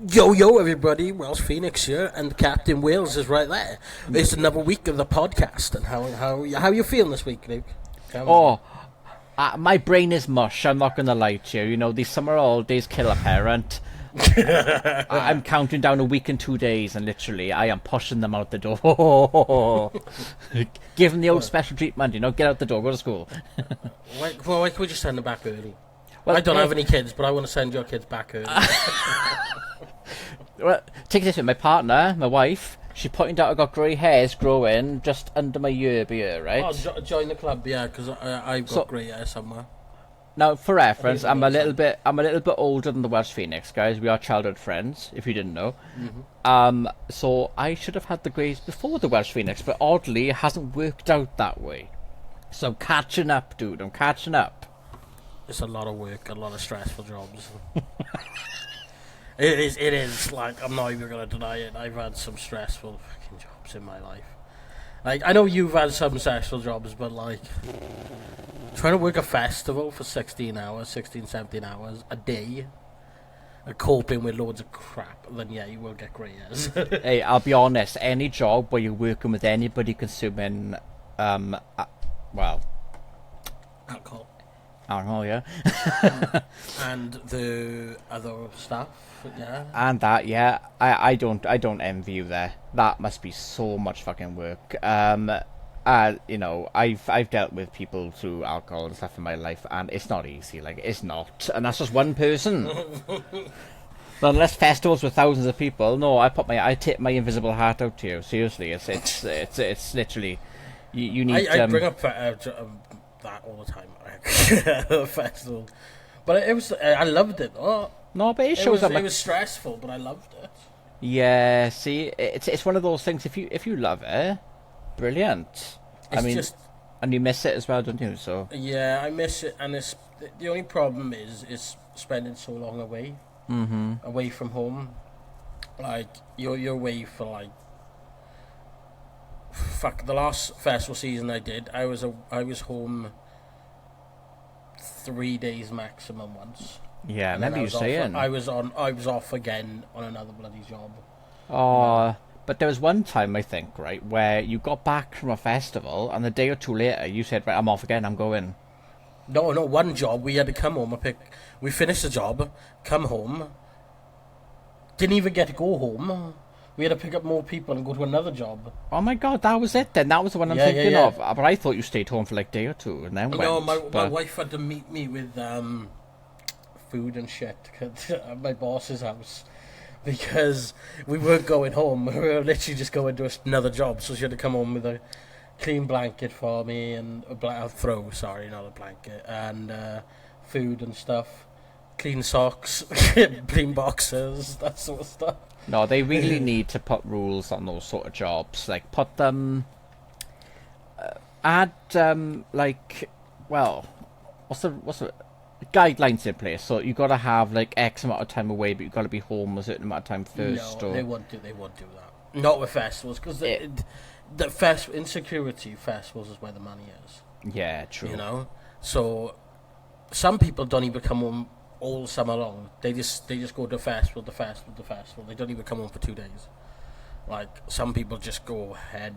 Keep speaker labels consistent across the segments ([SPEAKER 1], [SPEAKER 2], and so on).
[SPEAKER 1] Yo, yo, everybody, Welsh Phoenix here, and Captain Wales is right there. It's another week of the podcast, and how you feeling this week, Luke?
[SPEAKER 2] My brain is mush, I'm not going to lie to you. You know, these summer holidays kill a parent. I'm counting down a week and 2 days, and literally, I am pushing them out the door. Give them the old special treatment, you know, get out the door, go to school.
[SPEAKER 1] Why can't we just send them back early?
[SPEAKER 2] Well,
[SPEAKER 1] I don't have any kids, but I want to send your kids back early.
[SPEAKER 2] Well, take this with my partner, my wife. She pointed out I got grey hairs growing just under my ear here, right?
[SPEAKER 1] Oh, join the club, yeah, because I've got grey hair somewhere.
[SPEAKER 2] Now, for reference, I'm a little bit older than the Welsh Phoenix guys. We are childhood friends, if you didn't know. Mm-hmm. So I should have had the greys before the Welsh Phoenix, but oddly, it hasn't worked out that way. So I'm catching up, dude. I'm catching up.
[SPEAKER 1] It's a lot of work, a lot of stressful jobs. It is, like, I'm not even going to deny it. I've had some stressful fucking jobs in my life. Like, I know you've had some stressful jobs, but, like, trying to work a festival for 16, 17 hours a day, and coping with loads of crap, then, yeah, you will get grey hairs.
[SPEAKER 2] Hey, I'll be honest, any job where you're working with anybody consuming,
[SPEAKER 1] Alcohol.
[SPEAKER 2] Alcohol, yeah.
[SPEAKER 1] And the other stuff, yeah.
[SPEAKER 2] And that, yeah. I don't envy you there. That must be so much fucking work. You know, I've dealt with people through alcohol and stuff in my life, and it's not easy. Like, it's not. And that's just one person. But unless festivals with thousands of people, no, I tip my invisible heart out to you. Seriously, it's literally you need.
[SPEAKER 1] I bring up that all the time. Festival, but it was. I loved it. Oh,
[SPEAKER 2] no, but it shows up.
[SPEAKER 1] It was stressful, but I loved it.
[SPEAKER 2] Yeah, see, it's one of those things. If you love it, brilliant. I mean, and you miss it as well, don't you? So
[SPEAKER 1] yeah, I miss it, and it's the only problem is spending so long away, away from home. Like you're away for like. Fuck, the last festival season I did, I was home 3 days maximum once.
[SPEAKER 2] Yeah, remember you saying.
[SPEAKER 1] I was off again on another bloody job.
[SPEAKER 2] Oh, but there was one time, I think, right, where you got back from a festival, and a day or two later, you said, right, I'm off again, I'm going.
[SPEAKER 1] No, one job, we had to come home, we finished the job, come home, didn't even get to go home. We had to pick up more people and go to another job.
[SPEAKER 2] Oh my god, that was it then. That was the one I'm thinking of. But I thought you stayed home for like a day or two and then went.
[SPEAKER 1] No, my wife had to meet me with food and shit at my boss's house because we weren't going home. We were literally just going to another job. So she had to come home with a clean blanket for me and a throw, sorry, not a blanket, and food and stuff. Clean socks, clean boxers, that sort of stuff.
[SPEAKER 2] No, they really need to put rules on those sort of jobs. Like, put them... add, like... Well, what's the... guidelines in place. So you got to have, like, X amount of time away, but you got to be home a certain amount of time first.
[SPEAKER 1] No, they won't do that. Not with festivals, because insecurity festivals is where the money is.
[SPEAKER 2] Yeah, true.
[SPEAKER 1] You know? So, some people don't even come home all summer long. They just go to festival. They don't even come home for 2 days. Like, some people just go ahead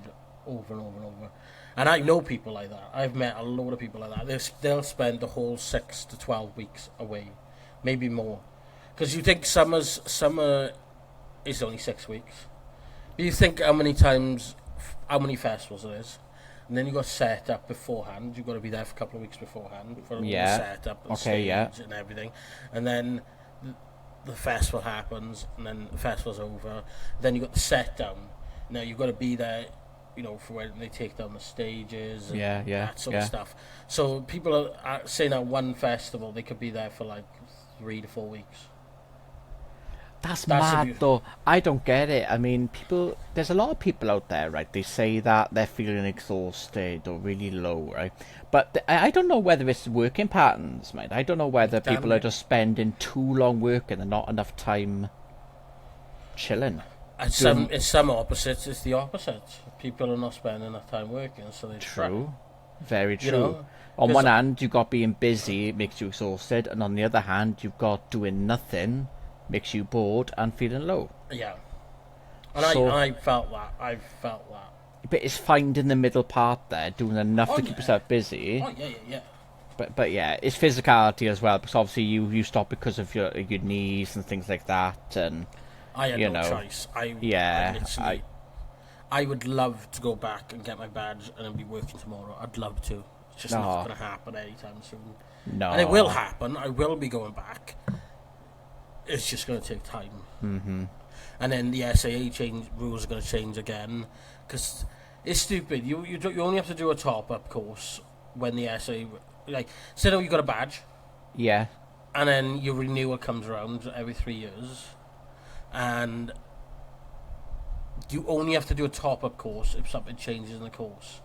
[SPEAKER 1] over and over and over. And I know people like that. I've met a load of people like that. They'll spend the whole 6 to 12 weeks away, maybe more. Because you think summer is only 6 weeks. But you think how many festivals there is. And then you got set up beforehand. You've got to be there for a couple of weeks beforehand for the set up and stage and everything. And then the festival happens, and then the festival's over. Then you got the set down. Now you've got to be there, you know, for when they take down the stages and that sort of stuff. So people are saying at one festival they could be there for like 3 to 4 weeks.
[SPEAKER 2] That's mad, though. I don't get it. I mean, there's a lot of people out there, right? They say that they're feeling exhausted or really low, right? But I don't know whether it's working patterns, mate. I don't know whether people are just spending too long working and not enough time chilling.
[SPEAKER 1] It's some opposites. It's the opposite. People are not spending enough time working, so they
[SPEAKER 2] True. Very true.
[SPEAKER 1] You know?
[SPEAKER 2] On one hand, you've got being busy, it makes you exhausted, and on the other hand, you've got doing nothing makes you bored and feeling low.
[SPEAKER 1] Yeah. And
[SPEAKER 2] So-
[SPEAKER 1] I felt that. I felt that.
[SPEAKER 2] But it's finding the middle part there, doing enough
[SPEAKER 1] Oh,
[SPEAKER 2] to keep
[SPEAKER 1] yeah.
[SPEAKER 2] yourself busy.
[SPEAKER 1] Oh, yeah.
[SPEAKER 2] But yeah, it's physicality as well, because obviously you stop because of your knees and things like that, and
[SPEAKER 1] I had
[SPEAKER 2] You
[SPEAKER 1] no
[SPEAKER 2] know,
[SPEAKER 1] choice.
[SPEAKER 2] yeah,
[SPEAKER 1] I literally... I would love to go back and get my badge and then be working tomorrow. I'd love to. It's just not
[SPEAKER 2] No.
[SPEAKER 1] going to happen anytime soon.
[SPEAKER 2] no.
[SPEAKER 1] And it will happen. I will be going back. It's just going to take time.
[SPEAKER 2] Mm-hmm.
[SPEAKER 1] And then the SAA rules are going to change again, because it's stupid. You only have to do a top-up course when the SAA... Like, say now you got a badge,
[SPEAKER 2] Yeah.
[SPEAKER 1] and then your renewal comes around every 3 years, and you only have to do a top-up course if something changes in the course.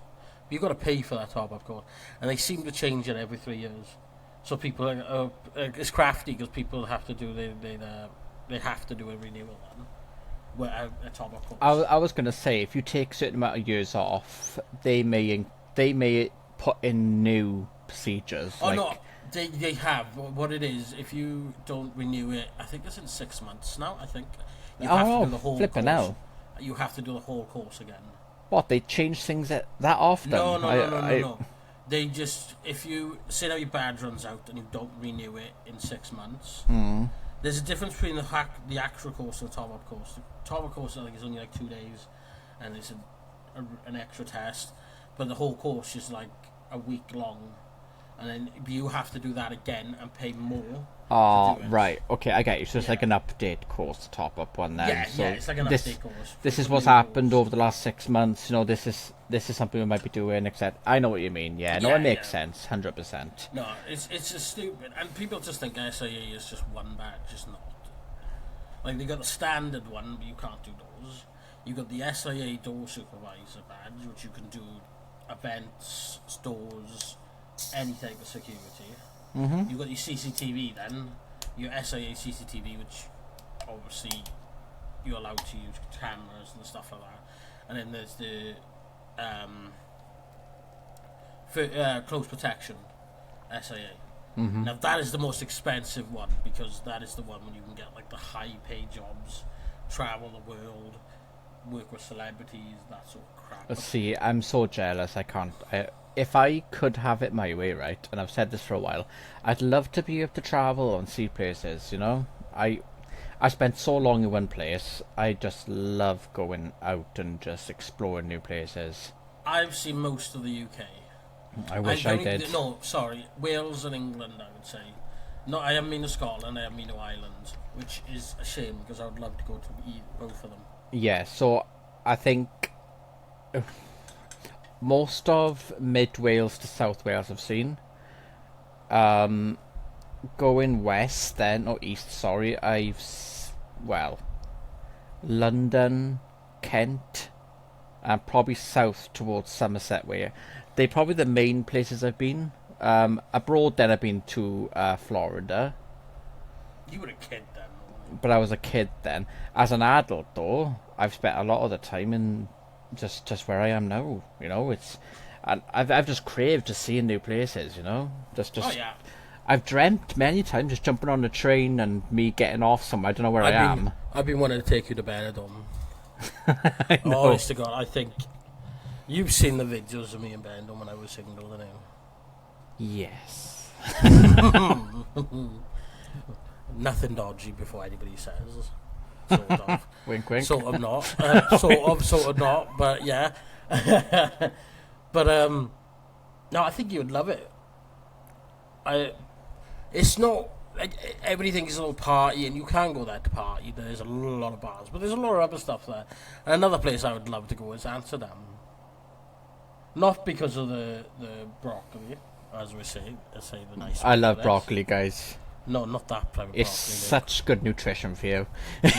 [SPEAKER 1] But you've got to pay for that top-up course, and they seem to change it every 3 years. So people it's crafty because people have to do they have to do a renewal then, a top-up course.
[SPEAKER 2] I was gonna say, if you take a certain amount of years off, they may put in new procedures.
[SPEAKER 1] Oh
[SPEAKER 2] like,
[SPEAKER 1] no, they have. What it is, if you don't renew it, I think it's in 6 months now. I think you have to do the whole
[SPEAKER 2] flipping
[SPEAKER 1] course.
[SPEAKER 2] hell.
[SPEAKER 1] You have to do the whole course again.
[SPEAKER 2] What, they change things that often?
[SPEAKER 1] No. They just, if you say now your badge runs out and you don't renew it in 6 months, there's a difference between the actual course and the top-up course. The top-up course I think is only like 2 days, and it's an extra test, but the whole course is like a week long, and then you have to do that again and pay more.
[SPEAKER 2] Oh,
[SPEAKER 1] to do it.
[SPEAKER 2] right. Okay, I get you. So it's
[SPEAKER 1] Yeah.
[SPEAKER 2] like an update course, top up one then.
[SPEAKER 1] Yeah,
[SPEAKER 2] so
[SPEAKER 1] it's like an
[SPEAKER 2] this,
[SPEAKER 1] update course.
[SPEAKER 2] This is
[SPEAKER 1] for
[SPEAKER 2] what's
[SPEAKER 1] new
[SPEAKER 2] happened
[SPEAKER 1] rules.
[SPEAKER 2] over the last 6 months. You know, this is something we might be doing. Except I know what you mean. Yeah, no,
[SPEAKER 1] Yeah,
[SPEAKER 2] it makes
[SPEAKER 1] yeah.
[SPEAKER 2] sense, 100%.
[SPEAKER 1] No, it's just stupid, and people just think SAE is just one badge. It's not. Like they got the standard one, but you can't do those. You got the SIA door supervisor badge, which you can do events, stores, any type of security.
[SPEAKER 2] Mhm.
[SPEAKER 1] You got your CCTV then, your SIA CCTV, which obviously you're allowed to use cameras and stuff like that. And then there's the close protection SIA.
[SPEAKER 2] Mhm.
[SPEAKER 1] Now that is the most expensive one because that is the one when you can get like the high paid jobs, travel the world, work with celebrities, that sort of crap.
[SPEAKER 2] See, I'm so jealous. I can't. If I could have it my way, right, and I've said this for a while, I'd love to be able to travel and see places. You know, I spent so long in one place. I just love going out and just exploring new places.
[SPEAKER 1] I've seen most of the UK.
[SPEAKER 2] I wish I
[SPEAKER 1] don't
[SPEAKER 2] did.
[SPEAKER 1] even- No, sorry, Wales and England. I would say. No, I haven't been to Scotland. I haven't been to Ireland, which is a shame because I would love to go to both of them.
[SPEAKER 2] Yeah, so I think most of mid Wales to South Wales I've seen. Going west then, or east, sorry, London, Kent, and probably south towards Somerset way. They're probably the main places I've been. Abroad then I've been to Florida,
[SPEAKER 1] You were a kid then.
[SPEAKER 2] but I was a kid then. As an adult though, I've spent a lot of the time in just where I am now. You know, and I've just craved to seeing new places. You know, just
[SPEAKER 1] Oh yeah.
[SPEAKER 2] I've dreamt many times just jumping on a train and me getting off somewhere. I don't know where I am.
[SPEAKER 1] I've been wanting to take you to Benidorm.
[SPEAKER 2] I know.
[SPEAKER 1] Honest to God, I think you've seen the videos of me in Benidorm when I was single, didn't you?
[SPEAKER 2] Yes.
[SPEAKER 1] Nothing dodgy before anybody says. Sort of.
[SPEAKER 2] Wink, wink.
[SPEAKER 1] Sort of not. Sort of not. But yeah. But no, I think you would love it. It's not like everything is a little party, and you can go there to party. There's a lot of bars, but there's a lot of other stuff there. And another place I would love to go is Amsterdam. Not because of the broccoli, as we say the nice.
[SPEAKER 2] I love
[SPEAKER 1] place.
[SPEAKER 2] broccoli, guys.
[SPEAKER 1] No, not that type of
[SPEAKER 2] It's
[SPEAKER 1] broccoli.
[SPEAKER 2] such good nutrition for you.
[SPEAKER 1] Not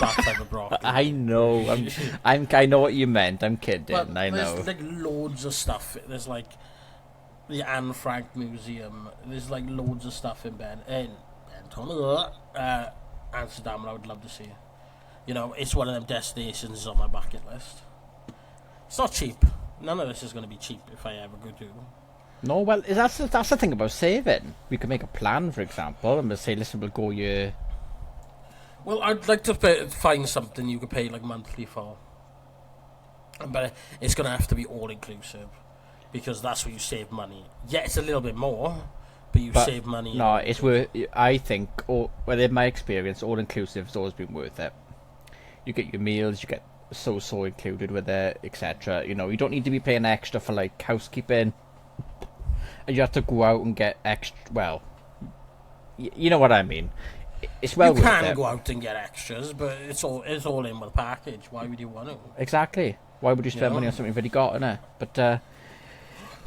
[SPEAKER 1] that type of broccoli.
[SPEAKER 2] I know. I know what you meant. I'm kidding.
[SPEAKER 1] But
[SPEAKER 2] I know.
[SPEAKER 1] there's like loads of stuff. There's like the Anne Frank Museum. There's like loads of stuff in Amsterdam. I would love to see. You know, it's one of them destinations on my bucket list. It's not cheap. None of this is going to be cheap if I ever go to.
[SPEAKER 2] No, well, that's the thing about saving. We could make a plan, for example, and we'll say, listen, we'll go here
[SPEAKER 1] Well, I'd like to find something you could pay like monthly for, but it's gonna have to be all inclusive because that's where you save money. Yeah, it's a little bit more, but you
[SPEAKER 2] But
[SPEAKER 1] save money.
[SPEAKER 2] no, it's worth. I think, well, in my experience, all inclusive has always been worth it. You get your meals, you get so included with it, etc. You know, you don't need to be paying extra for like housekeeping, and you have to go out and get extra. Well, you know what I mean. It's well
[SPEAKER 1] You
[SPEAKER 2] worth
[SPEAKER 1] can
[SPEAKER 2] it.
[SPEAKER 1] go out and get extras, but it's all in with the package. Why would you want to?
[SPEAKER 2] Exactly. Why would you spend
[SPEAKER 1] Yeah.
[SPEAKER 2] money on something you've already got in it? But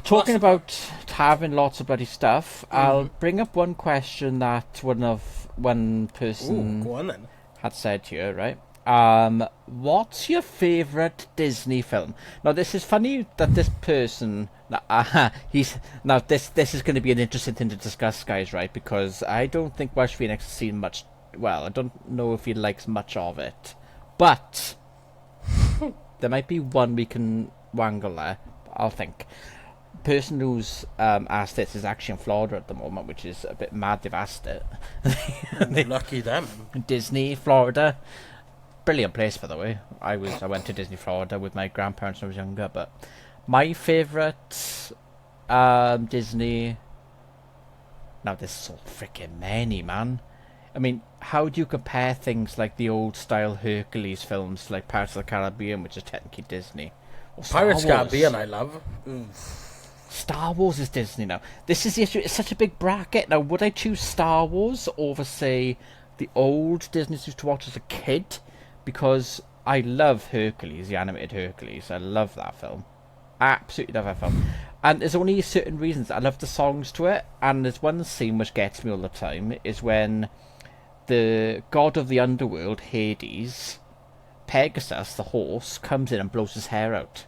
[SPEAKER 2] talking about having lots of bloody stuff, I'll bring up one question that one person
[SPEAKER 1] Ooh, go on then.
[SPEAKER 2] had said to you, right? What's your favourite Disney film? Now, this is funny that this person, this is going to be an interesting thing to discuss, guys, right? Because I don't think Welsh Phoenix has seen much. Well, I don't know if he likes much of it, but there might be one we can wangle there. I'll think. Person who's asked this is actually in Florida at the moment, which is a bit mad they've asked it.
[SPEAKER 1] Lucky them.
[SPEAKER 2] Disney, Florida. Brilliant place, by the way. I went to Disney Florida with my grandparents when I was younger. But my favourite Disney. Now there's so freaking many, man. I mean, how do you compare things like the old style Hercules films, like Pirates of the Caribbean, which is technically Disney? Or Star
[SPEAKER 1] Pirates
[SPEAKER 2] Wars?
[SPEAKER 1] Caribbean, I love.
[SPEAKER 2] Star Wars is Disney now. This is the issue. It's such a big bracket. Now, would I choose Star Wars over, say, the old Disney used to watch as a kid? Because I love Hercules, the animated Hercules. I love that film. Absolutely love that film. And there's only certain reasons. I love the songs to it. And there's one scene which gets me all the time, is when the god of the underworld, Hades, Pegasus, the horse, comes in and blows his hair out.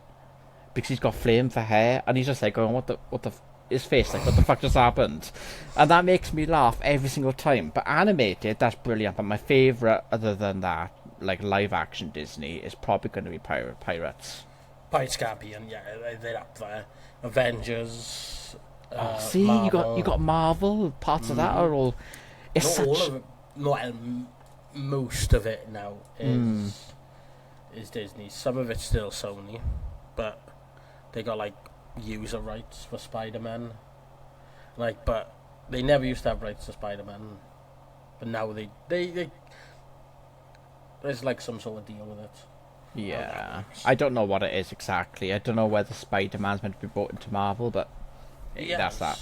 [SPEAKER 2] Because he's got flame for hair. And he's just like going, his face, like, what the fuck just happened? And that makes me laugh every single time. But animated, that's brilliant. But my favourite, other than that, like live action Disney, is probably going to be Pirates.
[SPEAKER 1] Pirates Caribbean, yeah, they're up there. Avengers.
[SPEAKER 2] See,
[SPEAKER 1] Marvel.
[SPEAKER 2] you got Marvel. Parts of that are all. It's
[SPEAKER 1] Not
[SPEAKER 2] such.
[SPEAKER 1] all of it. Not most of it now is Disney. Some of it's still Sony, but they got like user rights for Spider-Man. Like, but they never used to have rights to Spider-Man, but now they there's like some sort of deal with it.
[SPEAKER 2] Yeah, I don't know what it is exactly. I don't know whether Spider-Man's meant to be brought into Marvel, but that's that.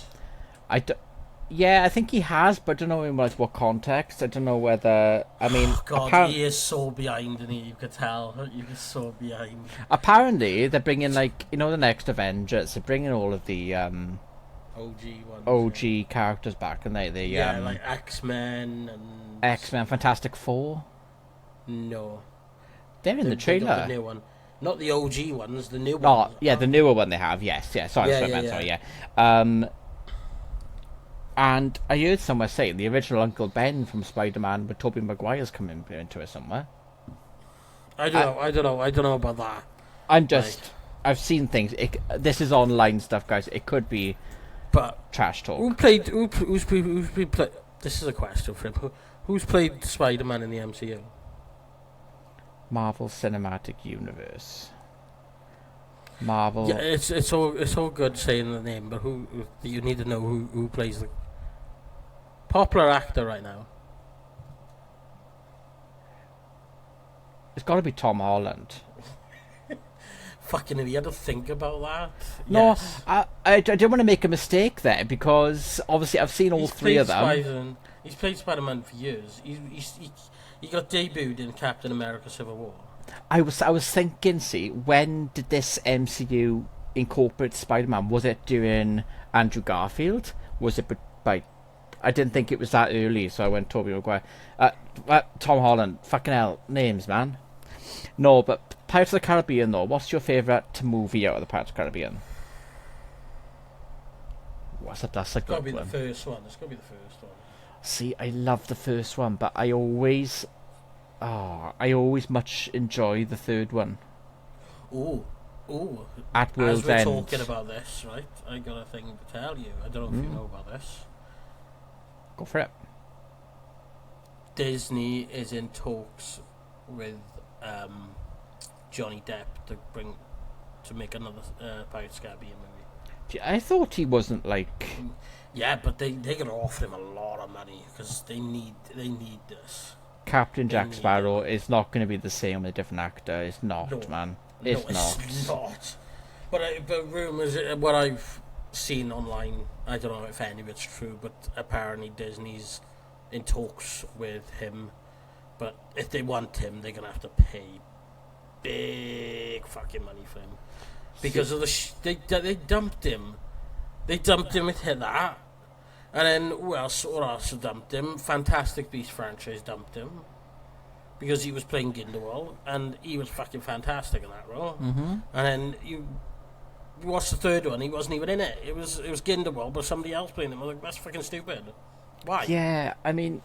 [SPEAKER 2] Yeah, I think he has, but I don't know in like what context. I don't know whether. I mean,
[SPEAKER 1] God, he is so behind, and you could tell he is so behind.
[SPEAKER 2] Apparently, they're bringing like the next Avengers. They're bringing all of the OG characters back, and they
[SPEAKER 1] like X-Men and
[SPEAKER 2] X-Men, Fantastic Four.
[SPEAKER 1] No,
[SPEAKER 2] they're in the trailer.
[SPEAKER 1] The new one, not the OG ones. The new one.
[SPEAKER 2] Oh, yeah, the newer one they have. Yes, yeah. Sorry. And I heard somewhere saying the original Uncle Ben from Spider-Man with Tobey Maguire's coming into it somewhere.
[SPEAKER 1] I don't know about that.
[SPEAKER 2] I've seen things. This is online stuff, guys. It could be,
[SPEAKER 1] but
[SPEAKER 2] trash talk.
[SPEAKER 1] Who's played? This is a question for him. Who's played Spider-Man in the MCU?
[SPEAKER 2] Marvel Cinematic Universe. Marvel.
[SPEAKER 1] Yeah, it's all good saying the name, but who you need to know who plays the popular actor right now.
[SPEAKER 2] It's got to be Tom Holland.
[SPEAKER 1] Fucking have you had to think about that?
[SPEAKER 2] No,
[SPEAKER 1] Yes.
[SPEAKER 2] I didn't want to make a mistake there because obviously I've seen all three of them.
[SPEAKER 1] He's played Spider-Man for years. He got debuted in Captain America: Civil War.
[SPEAKER 2] I was thinking, see, when did this MCU incorporate Spider-Man? Was it during Andrew Garfield? Was it by? I didn't think it was that early, so I went Tobey Maguire. Tom Holland. Fucking hell, names, man. No, but Pirates of the Caribbean, though. What's your favourite movie out of the Pirates of the Caribbean? That's a good one.
[SPEAKER 1] It's got to be the first one. It's got to be the first one.
[SPEAKER 2] See, I love the first one, but I always much enjoy the third one.
[SPEAKER 1] Ooh.
[SPEAKER 2] At World's
[SPEAKER 1] As we're
[SPEAKER 2] End.
[SPEAKER 1] talking about this, right? I got a thing to tell you. I don't know if you know about this.
[SPEAKER 2] Go for it.
[SPEAKER 1] Disney is in talks with Johnny Depp to make another Pirates of the Caribbean movie.
[SPEAKER 2] I thought he wasn't like.
[SPEAKER 1] Yeah, but they're gonna offer him a lot of money because they need this.
[SPEAKER 2] Captain Jack Sparrow is not going to be the same with a different actor. It's not,
[SPEAKER 1] No.
[SPEAKER 2] man.
[SPEAKER 1] No,
[SPEAKER 2] It's not.
[SPEAKER 1] But rumors, what I've seen online, I don't know if any of it's true, but apparently Disney's in talks with him. But if they want him, they're gonna have to pay big fucking money for him because of they dumped him. They dumped him with that. And then who else dumped him? Fantastic Beasts franchise dumped him because he was playing Grindelwald and he was fucking fantastic in that role.
[SPEAKER 2] Mm-hmm.
[SPEAKER 1] And then you watch the third one, he wasn't even in it. It was Grindelwald, but somebody else playing him. I was like, that's fucking stupid. Why?
[SPEAKER 2] Yeah, I mean,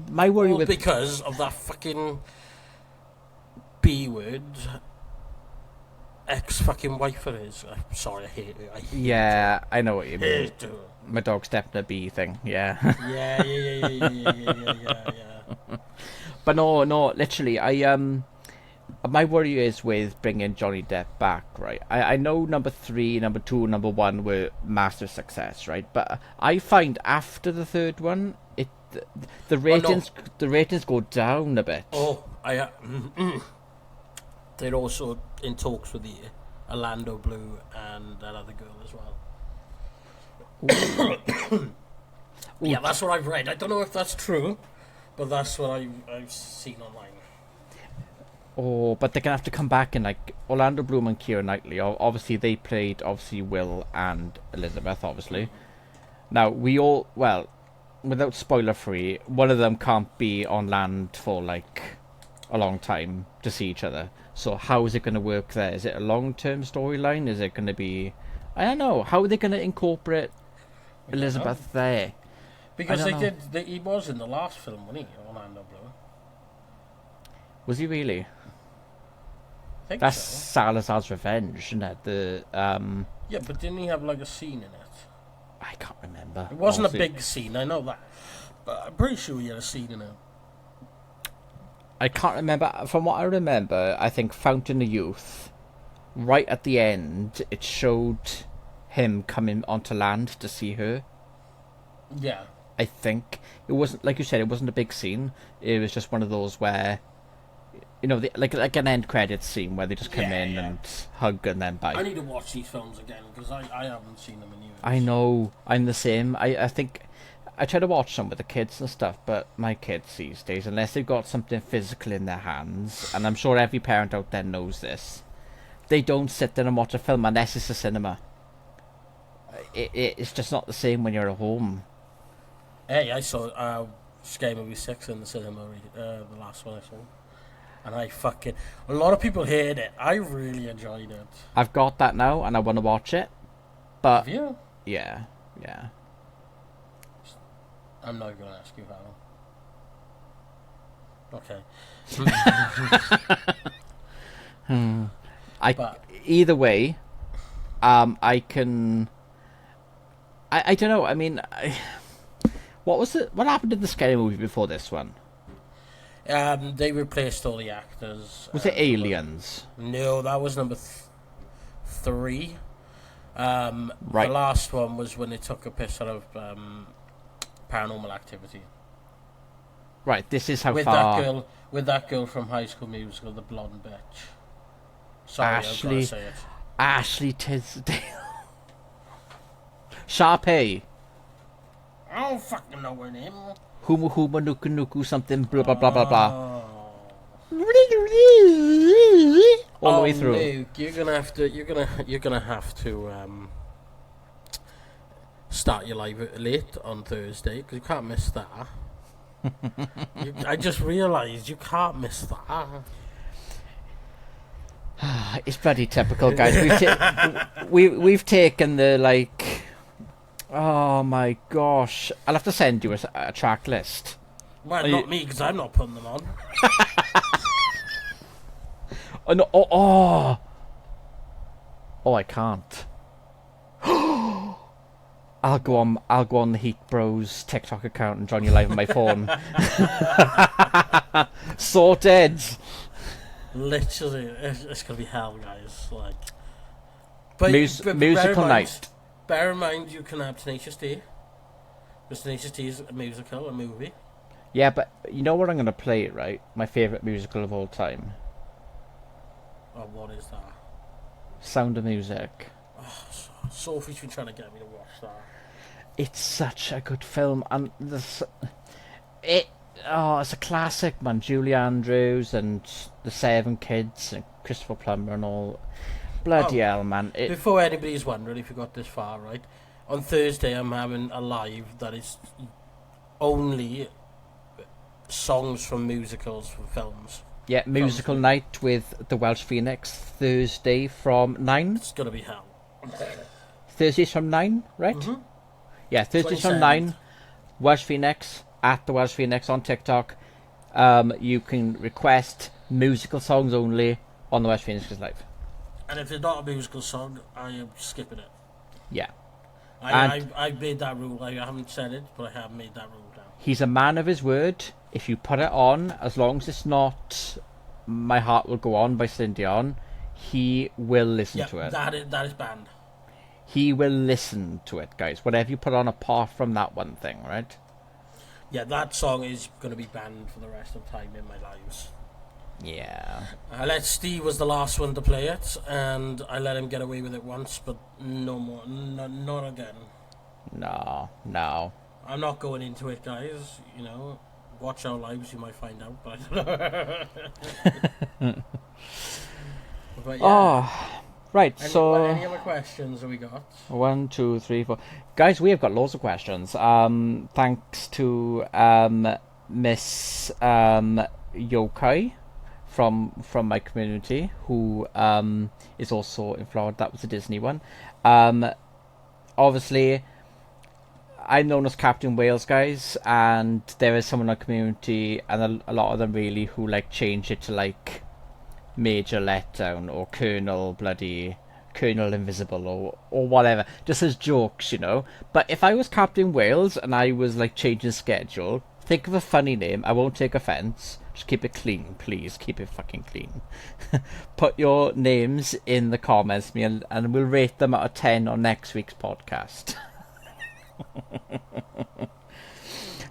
[SPEAKER 2] my worry with
[SPEAKER 1] because of that fucking B word. Ex fucking wife of his. I'm sorry, I hate it.
[SPEAKER 2] Yeah, I know what you mean.
[SPEAKER 1] Hate her.
[SPEAKER 2] My dog stepped in a bee thing. Yeah.
[SPEAKER 1] Yeah.
[SPEAKER 2] But no, literally, my worry is with bringing Johnny Depp back, right? I know number 3, number 2, number 1 were massive success, right? But I find after the third one, the ratings go down a bit.
[SPEAKER 1] Oh, they're also in talks with the Orlando Blue and that other girl as well. Yeah, that's what I've read. I don't know if that's true, but that's what I've seen online.
[SPEAKER 2] Oh, but they're gonna have to come back and like Orlando Bloom and Keira Knightley. Obviously, they played Will and Elizabeth. Obviously, now without spoiler free, one of them can't be on land for like a long time to see each other. So how is it going to work there? Is it a long-term storyline? Is it going to be... I don't know. How are they going to incorporate Elizabeth there?
[SPEAKER 1] Because he was in the last film, wasn't he? Orlando Bloom.
[SPEAKER 2] Was he really?
[SPEAKER 1] I think
[SPEAKER 2] That's
[SPEAKER 1] so.
[SPEAKER 2] Salazar's Revenge, isn't it?
[SPEAKER 1] Yeah, but didn't he have like a scene in it?
[SPEAKER 2] I can't remember.
[SPEAKER 1] It wasn't
[SPEAKER 2] honestly.
[SPEAKER 1] a big scene, I know that. But I'm pretty sure he had a scene in it.
[SPEAKER 2] I can't remember. From what I remember, I think Fountain of Youth, right at the end, it showed him coming onto land to see her.
[SPEAKER 1] Yeah.
[SPEAKER 2] I think. It wasn't, like you said, it wasn't a big scene. It was just one of those where, you know, like an end credits scene where they just come in and hug and then bye.
[SPEAKER 1] I need to watch these films again because I haven't seen them in years.
[SPEAKER 2] I know. I'm the same. I think... I try to watch some with the kids and stuff, but my kids these days, unless they've got something physical in their hands, and I'm sure every parent out there knows this, they don't sit there and watch a film unless it's a cinema. It's just not the same when you're at home.
[SPEAKER 1] Hey, I saw Scary Movie 6 in the cinema, the last one I saw. And a lot of people hated it. I really enjoyed it.
[SPEAKER 2] I've got that now, and I want to watch it. But
[SPEAKER 1] Have you?
[SPEAKER 2] Yeah.
[SPEAKER 1] I'm not going to ask you how. Okay.
[SPEAKER 2] Either way, I can... I don't know, I mean... What was it? What happened in the Scary Movie before this one?
[SPEAKER 1] They replaced all the actors.
[SPEAKER 2] Was it Aliens?
[SPEAKER 1] No, that was number 3.
[SPEAKER 2] Right.
[SPEAKER 1] The last one was when they took a piss out of Paranormal Activity.
[SPEAKER 2] Right, this is how
[SPEAKER 1] with
[SPEAKER 2] far...
[SPEAKER 1] With that girl from High School Musical, the blonde bitch. Sorry, I've got to say it.
[SPEAKER 2] Ashley Tisdale. Sharpay.
[SPEAKER 1] I don't fucking know her name.
[SPEAKER 2] Humu Huma Nuku Nuku something blah blah blah blah blah. All the way through.
[SPEAKER 1] Luke, you're gonna have to start your live late on Thursday because you can't miss that. I just realised you can't miss that.
[SPEAKER 2] It's bloody typical, guys. We've taken the like. Oh my gosh! I'll have to send you a track list.
[SPEAKER 1] Well, not me because I'm not putting them on.
[SPEAKER 2] Oh no! Oh! I can't. I'll go on the Heat Bros TikTok account and join you live on my phone. Sorted.
[SPEAKER 1] Literally, it's gonna be hell, guys. Like, but,
[SPEAKER 2] Musical night.
[SPEAKER 1] Bear in mind, you can have Tenacious D. Because Tenacious D is a musical, a movie.
[SPEAKER 2] Yeah, but you know what I'm gonna play, right? My favorite musical of all time.
[SPEAKER 1] Oh, what is that?
[SPEAKER 2] Sound of Music.
[SPEAKER 1] Sophie's been trying to get me to watch that.
[SPEAKER 2] It's such a good film, and it's a classic, man. Julie Andrews and the Seven Kids and Christopher Plummer and all. Bloody hell, man!
[SPEAKER 1] Before anybody's wondering if you got this far, right? On Thursday, I'm having a live that is only songs from musicals from films.
[SPEAKER 2] Yeah, musical night with the Welsh Phoenix, Thursday from 9.
[SPEAKER 1] It's gonna be hell.
[SPEAKER 2] Thursdays from 9, right?
[SPEAKER 1] Mm-hmm.
[SPEAKER 2] Yeah, Thursdays from
[SPEAKER 1] 27th.
[SPEAKER 2] 9. Welsh Phoenix, at the Welsh Phoenix on TikTok. You can request musical songs only on the Welsh Phoenix Live.
[SPEAKER 1] And if it's not a musical song, I am skipping it.
[SPEAKER 2] Yeah.
[SPEAKER 1] I've made that rule. I haven't said it, but I have made that rule down.
[SPEAKER 2] He's a man of his word. If you put it on, as long as it's not My Heart Will Go On by Celine Dion, he will listen to it.
[SPEAKER 1] That is banned.
[SPEAKER 2] He will listen to it, guys. Whatever you put on apart from that one thing, right?
[SPEAKER 1] Yeah, that song is going to be banned for the rest of time in my lives.
[SPEAKER 2] Yeah.
[SPEAKER 1] I let Steve was the last one to play it, and I let him get away with it once, but no more, not again.
[SPEAKER 2] No.
[SPEAKER 1] I'm not going into it, guys. You know, watch our lives, you might find out. But, but yeah.
[SPEAKER 2] Oh, right.
[SPEAKER 1] Any other questions have we got?
[SPEAKER 2] 1, 2, 3, 4. Guys, we have got loads of questions. Thanks to Miss Yokai from my community, who is also in Florida. That was a Disney one. Obviously, I'm known as Captain Wales, guys, and there is someone in our community, and a lot of them really, who like change it to like Major Letdown or Colonel Invisible or whatever, just as jokes, you know. But if I was Captain Wales and I was like changing schedule, think of a funny name. I won't take offense. Just keep it clean, please. Keep it fucking clean. Put your names in the comments, and we'll rate them out of 10 on next week's podcast.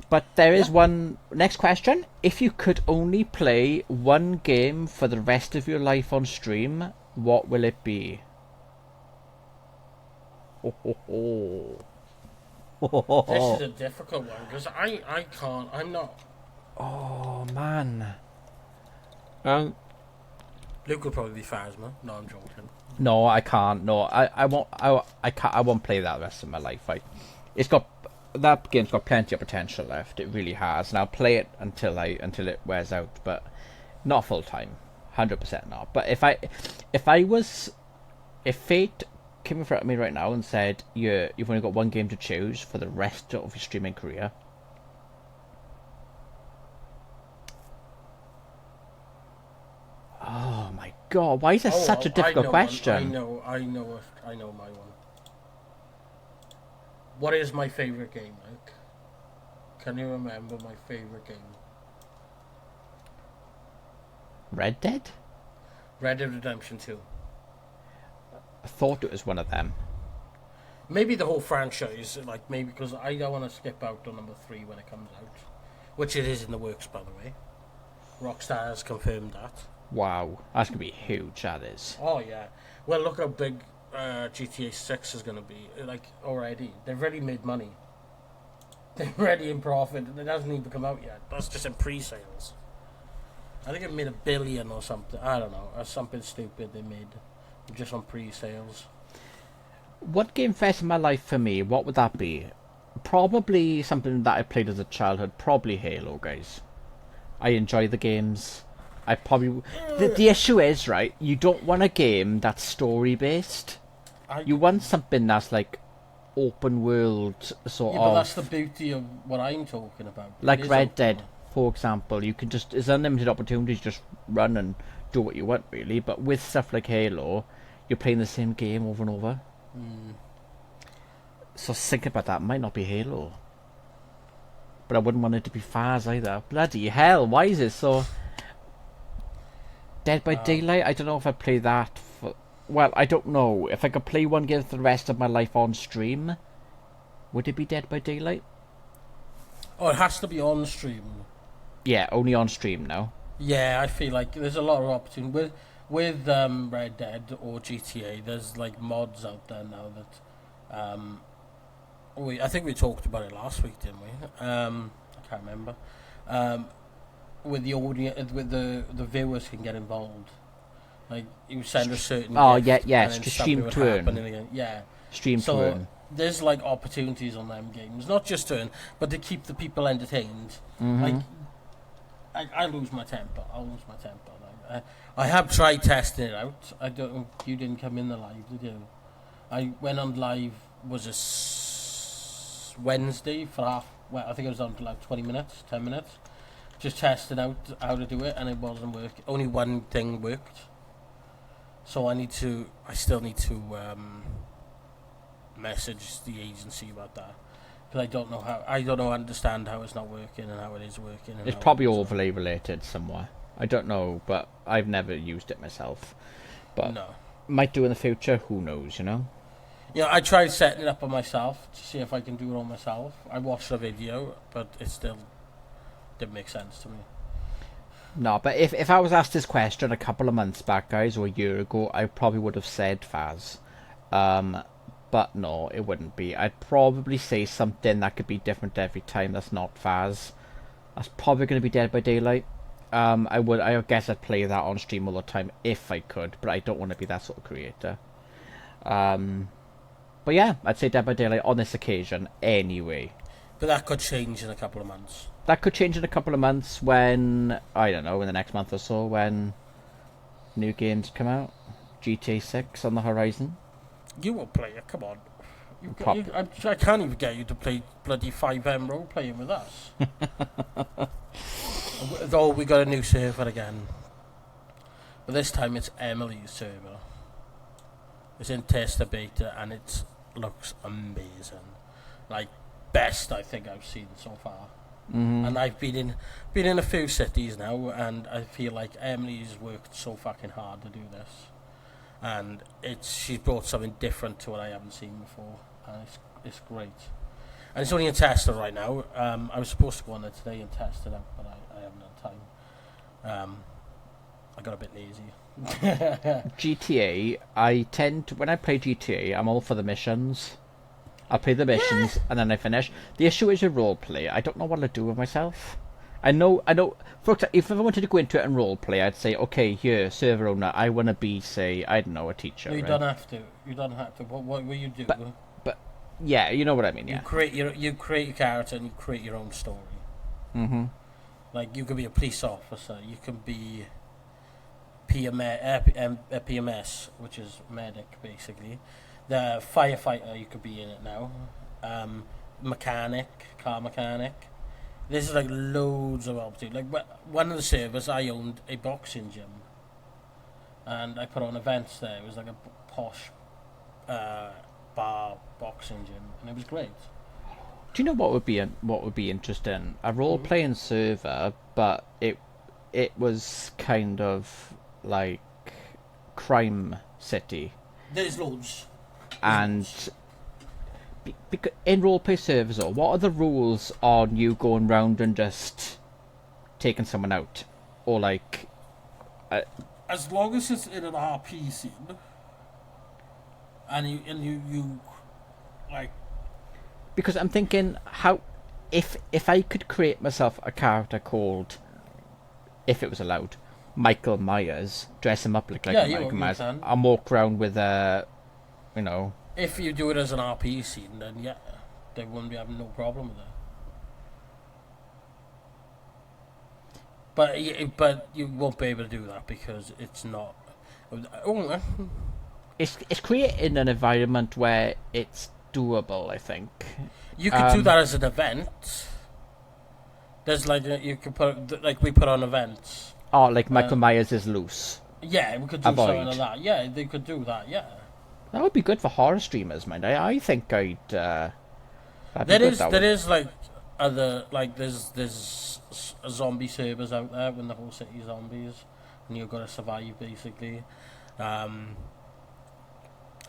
[SPEAKER 2] But there is one next question. If you could only play one game for the rest of your life on stream, what will it be?
[SPEAKER 1] This is a difficult one because I can't. I'm not.
[SPEAKER 2] Oh man.
[SPEAKER 1] Luke will probably be Phasma. No, I'm joking.
[SPEAKER 2] No, I can't. No, I won't. I can't. I won't play that the rest of my life. That game's got plenty of potential left. It really has, and I'll play it until it wears out. But not full time, 100% not. But if fate came in front of me right now and said you've only got one game to choose for the rest of your streaming career, oh my god, why is this such a difficult question?
[SPEAKER 1] I know my one. What is my favorite game, Mike? Can you remember my favorite game?
[SPEAKER 2] Red Dead?
[SPEAKER 1] Red Dead Redemption 2.
[SPEAKER 2] I thought it was one of them.
[SPEAKER 1] Maybe the whole franchise, like maybe because I don't want to skip out on number 3 when it comes out, which it is in the works, by the way. Rockstar has confirmed that.
[SPEAKER 2] Wow, that's gonna be huge. That is.
[SPEAKER 1] Oh yeah. Well, look how big GTA 6 is going to be. Like already, they've already made money. They're already in profit, and it hasn't even come out yet. That's just in pre-sales. I think it made $1 billion or something. I don't know, or something stupid they made just on pre-sales.
[SPEAKER 2] What game first in my life for me? What would that be? Probably something that I played as a childhood. Probably Halo, guys. I enjoy the games. I probably the issue is, right, you don't want a game that's story based. You want something that's like open world sort of.
[SPEAKER 1] But that's the beauty of what I'm talking about.
[SPEAKER 2] Like Red Dead, for example, you can just, it's unlimited opportunities, just run and do what you want really. But with stuff like Halo, you're playing the same game over and over. So think about that. Might not be Halo. But I wouldn't want it to be Faz either. Bloody hell, why is it so... Dead by Daylight? I don't know if I play that for... Well, I don't know. If I could play one game for the rest of my life on stream, would it be Dead by Daylight?
[SPEAKER 1] Oh, it has to be on stream.
[SPEAKER 2] Yeah, only on stream now.
[SPEAKER 1] Yeah, I feel like there's a lot of opportunity. With Red Dead or GTA, there's like mods out there now that... I think we talked about it last week, didn't we? I can't remember. With the audience, with the viewers can get involved. Like you send a certain.
[SPEAKER 2] Oh
[SPEAKER 1] gift
[SPEAKER 2] yeah,
[SPEAKER 1] and then
[SPEAKER 2] to
[SPEAKER 1] something
[SPEAKER 2] stream
[SPEAKER 1] would
[SPEAKER 2] to earn.
[SPEAKER 1] happen and again, yeah.
[SPEAKER 2] Stream
[SPEAKER 1] So
[SPEAKER 2] to earn.
[SPEAKER 1] there's like opportunities on them games, not just to earn, but to keep the people entertained. Like I lose my temper. I'll lose my temper. Like, I have tried testing it out. I don't. You didn't come in the live, did you? I went on live. Was a Wednesday for half. Well, I think it was on for like 20 minutes, 10 minutes. Just testing out how to do it, and it wasn't working. Only one thing worked. So I still need to message the agency about that, because I don't understand how it's not working and how it is working. And
[SPEAKER 2] It's probably overlay related somewhere. I don't know, but I've never used it myself. But
[SPEAKER 1] no.
[SPEAKER 2] Might do in the future. Who knows? You know.
[SPEAKER 1] Yeah, I tried setting it up on myself to see if I can do it on myself. I watched the video, but it still didn't make sense to me.
[SPEAKER 2] No, but if I was asked this question a couple of months back, guys, or a year ago, I probably would have said Faz. But no, it wouldn't be. I'd probably say something that could be different every time that's not Faz. That's probably going to be Dead by Daylight. I guess I'd play that on stream all the time if I could, but I don't want to be that sort of creator. But yeah, I'd say Dead by Daylight on this occasion anyway.
[SPEAKER 1] But that could change in a couple of months.
[SPEAKER 2] That could change in a couple of months when, I don't know, in the next month or so, when new games come out. GTA 6 on the horizon.
[SPEAKER 1] You will play it, come on. I can't even get you to play bloody 5M role playing with us. Though we got a new server again. But this time it's Emily's server. It's in tester beta and it looks amazing. Like, best I think I've seen so far. And I've been in a few cities now, and I feel like Emily's worked so fucking hard to do this, and she's brought something different to what I haven't seen before, and it's great. And it's only in tester right now. I was supposed to go on there today and test it out, but I haven't had time. I got a bit lazy.
[SPEAKER 2] GTA, when I play GTA, I'm all for the missions. I play the missions and then I finish. The issue is your roleplay. I don't know what to do with myself. I know. For example, if I wanted to go into it and roleplay, I'd say, okay, here, server owner, I want to be, say, I don't know, a teacher.
[SPEAKER 1] No, you
[SPEAKER 2] right?
[SPEAKER 1] don't have to. You don't have to. What will you do?
[SPEAKER 2] But yeah, you know what I mean. Yeah.
[SPEAKER 1] You create your character and you create your own story. Like you could be a police officer. You can be PMS, which is medic, basically. The firefighter, you could be in it now. Car mechanic. There's like loads of opportunities. Like one of the servers, I owned a boxing gym, and I put on events there. It was like a posh bar boxing gym, and it was great.
[SPEAKER 2] Do you know what would be interesting? A role playing server, but it was kind of like Crime City.
[SPEAKER 1] There's loads.
[SPEAKER 2] And in roleplay servers, what are the rules on you going round and just taking someone out, or like?
[SPEAKER 1] As long as it's in an RP scene, and you like.
[SPEAKER 2] Because I'm thinking, how if I could create myself a character called, if it was allowed, Michael Myers, dress him up like Michael Myers, and walk around with a. You know,
[SPEAKER 1] if you do it as an RP scene, then yeah, they wouldn't be having no problem with it. But you won't be able to do that because it's not.
[SPEAKER 2] It's creating an environment where it's doable. I think
[SPEAKER 1] you could do that as an event. There's like you could put like we put on events.
[SPEAKER 2] Oh, like Michael Myers is loose.
[SPEAKER 1] Yeah, we could do something like that. Yeah, they could do that. Yeah.
[SPEAKER 2] That would be good for horror streamers, man. I think that'd be
[SPEAKER 1] There
[SPEAKER 2] good.
[SPEAKER 1] is
[SPEAKER 2] That
[SPEAKER 1] there
[SPEAKER 2] would.
[SPEAKER 1] is like other like zombie servers out there when the whole city zombies and you've got to survive basically. Um,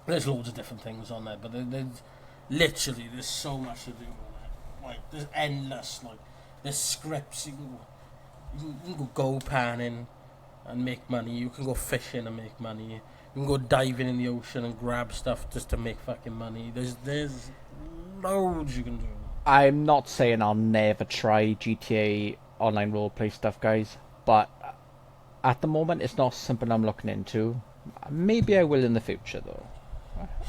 [SPEAKER 1] there's loads of different things on there, but there's so much to do on it. Like there's endless like there's scripts you can go panning and make money. You can go fishing and make money. You can go diving in the ocean and grab stuff just to make fucking money. There's loads you can do.
[SPEAKER 2] I'm not saying I'll never try GTA online roleplay stuff, guys, but at the moment it's not something I'm looking into. Maybe I will in the future, though.